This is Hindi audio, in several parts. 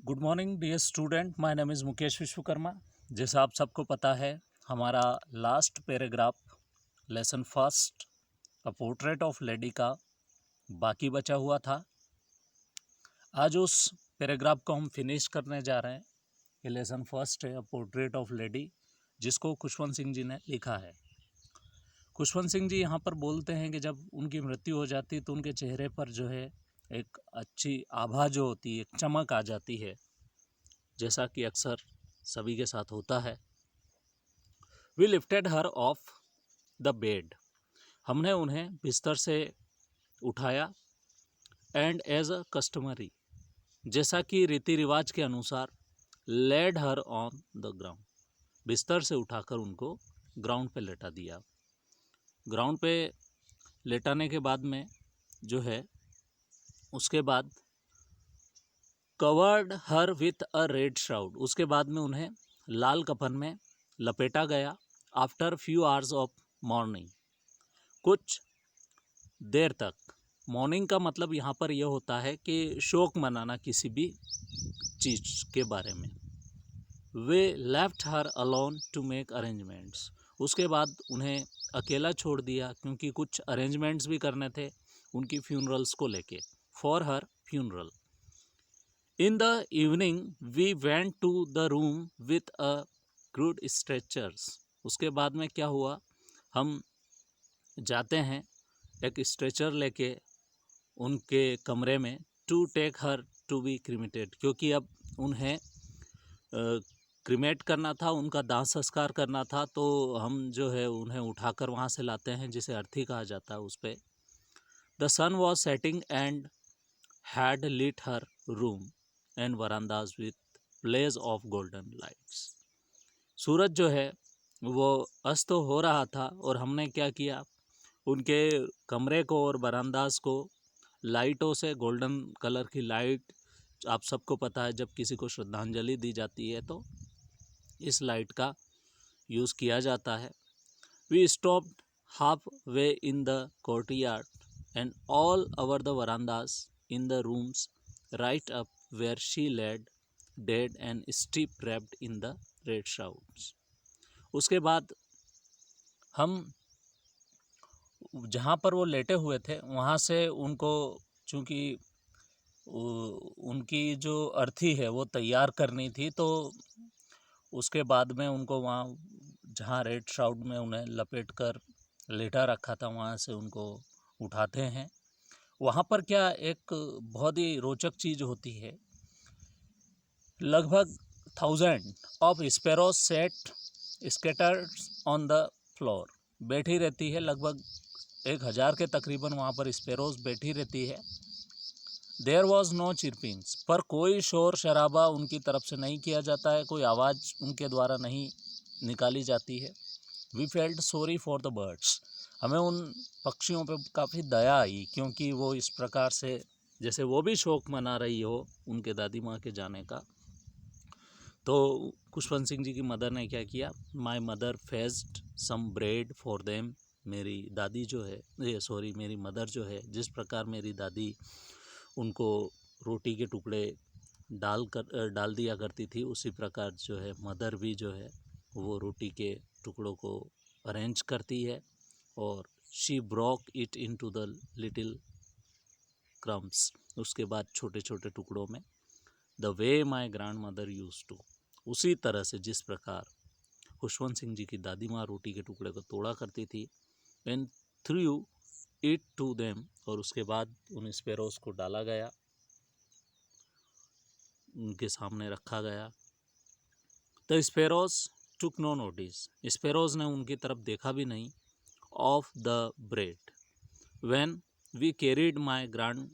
Good morning dear student, my name is Mukesh Vishwakarma. जैसा आप सबको पता है, हमारा last paragraph lesson first a portrait of lady का बाकी बचा हुआ था। आज उस पैराग्राफ को हम फिनिश करने जा रहे हैं। ये लेसन फर्स्ट है, अ पोर्ट्रेट ऑफ लेडी, जिसको खुशवंत सिंह जी ने लिखा है। खुशवंत सिंह जी यहाँ पर बोलते हैं कि जब उनकी मृत्यु हो जाती तो उनके चेहरे पर जो है एक अच्छी आभा जो होती है, एक चमक आ जाती है, जैसा कि अक्सर सभी के साथ होता है। We lifted her off the bed, हमने उन्हें बिस्तर से उठाया। एंड एज अ कस्टमरी, जैसा कि रीति रिवाज के अनुसार, laid her on the ground, बिस्तर से उठाकर उनको ग्राउंड पे लेटा दिया। ग्राउंड पे लेटाने के बाद में जो है उसके बाद covered her with a red shroud, उसके बाद में उन्हें लाल कफन में लपेटा गया। After few hours of morning, कुछ देर तक। मॉर्निंग का मतलब यहाँ पर यह होता है कि शोक मनाना किसी भी चीज़ के बारे में। We left her alone to make arrangements, उसके बाद उन्हें अकेला छोड़ दिया क्योंकि कुछ अरेंजमेंट्स भी करने थे उनकी फ्यूनरल्स को लेके, for her funeral. In the evening we went to the room with a crude stretchers, उसके बाद में क्या हुआ, हम जाते हैं एक स्ट्रेचर लेके उनके कमरे में, to take her to be cremated, क्योंकि अब उन्हें क्रिमेट करना था, उनका दाह संस्कार करना था। तो हम जो है उन्हें उठाकर वहाँ से लाते हैं, जिसे अर्थी कहा जाता है। उस पर the sun was setting and had lit her room and verandas with blaze of golden lights, सूरज जो है वो अस्त हो रहा था और हमने क्या किया, उनके कमरे को और बरांदाज को लाइटों से, गोल्डन कलर की लाइट, आप सबको पता है जब किसी को श्रद्धांजलि दी जाती है तो इस लाइट का यूज़ किया जाता है। We stopped half way in the courtyard and all over the verandas in the rooms right up where she laid dead and steep wrapped in the red shrouds। उसके बाद हम जहाँ पर वो लेटे हुए थे वहाँ से उनको, चूँकि उनकी जो अर्थी है वो तैयार करनी थी, तो उसके बाद में उनको वहाँ जहाँ रेड श्राउड में उन्हें लपेट कर लेटा रखा था वहाँ से उनको उठाते हैं। वहाँ पर क्या एक बहुत ही रोचक चीज़ होती है, लगभग 1000 of sparrows set scattered on the floor, बैठी रहती है, लगभग 1000 के तकरीबन वहाँ पर स्पैरोज बैठी रहती है। देयर वॉज नो चिरपिंग्स, पर कोई शोर शराबा उनकी तरफ से नहीं किया जाता है, कोई आवाज़ उनके द्वारा नहीं निकाली जाती है। We felt sorry for the birds, हमें उन पक्षियों पे काफ़ी दया आई, क्योंकि वो इस प्रकार से जैसे वो भी शोक मना रही हो उनके दादी माँ के जाने का। तो खुशवंत सिंह जी की मदर ने क्या किया, my mother fetched some bread for them, मेरी दादी जो है, मेरी मदर जो है, जिस प्रकार मेरी दादी उनको रोटी के टुकड़े डाल दिया करती थी, उसी प्रकार जो है मदर भी जो है वो रोटी के टुकड़ों को अरेंज करती है और she broke it into the little crumbs, उसके बाद छोटे छोटे टुकड़ों में। The way my grandmother use to, उसी तरह से जिस प्रकार खुशवंत सिंह जी की दादी माँ रोटी के टुकड़े को तोड़ा करती थी। And threw it to them, और उसके बाद उन स्पैरोज को डाला गया, उनके सामने रखा गया। The sparrows took no notice, sparrows ने उनकी तरफ देखा भी नहीं। Of the bread when we carried my grand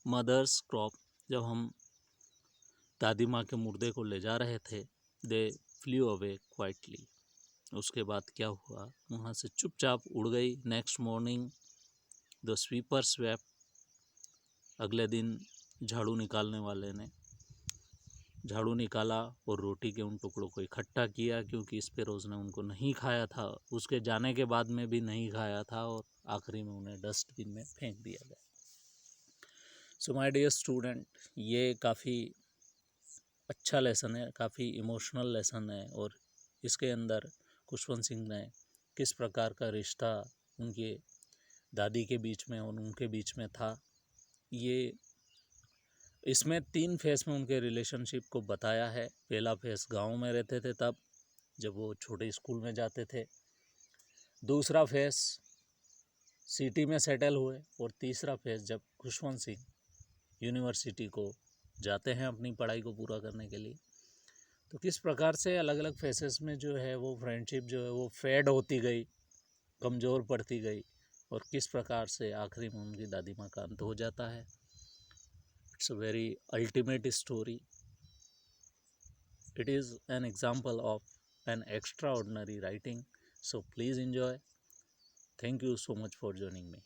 mother's crop, जब हम दादी माँ के मुर्दे को ले जा रहे थे। दे फ्लू अवे क्वाइटली, उसके बाद क्या हुआ, वहाँ से चुपचाप उड़ गई। Next morning the sweeper swept, अगले दिन झाड़ू निकालने वाले ने झाड़ू निकाला और रोटी के उन टुकड़ों को इकट्ठा किया, क्योंकि स्पैरोज ने उनको नहीं खाया था, उसके जाने के बाद में भी नहीं खाया था, और आखिरी में उन्हें डस्टबिन में फेंक दिया गया। सो माय डियर स्टूडेंट, ये काफ़ी अच्छा लेसन है, काफ़ी इमोशनल लेसन है। और इसके अंदर खुशवंत सिंह ने किस प्रकार का रिश्ता उनके दादी के बीच में और उनके बीच में था, ये इसमें 3 फेस में उनके रिलेशनशिप को बताया है। पहला फेस गांव में रहते थे तब, जब वो छोटे स्कूल में जाते थे। दूसरा फेस सिटी में सेटल हुए। और तीसरा फेस जब खुशवंत सिंह यूनिवर्सिटी को जाते हैं अपनी पढ़ाई को पूरा करने के लिए। तो किस प्रकार से अलग अलग फेसेस में जो है वो फ्रेंडशिप जो है वो फेड होती गई, कमज़ोर पड़ती गई, और किस प्रकार से आखिरी में उनकी दादी माँ का अंत हो जाता है। It's a very ultimate story. It is an example of an extraordinary writing. So please enjoy. Thank you so much for joining me.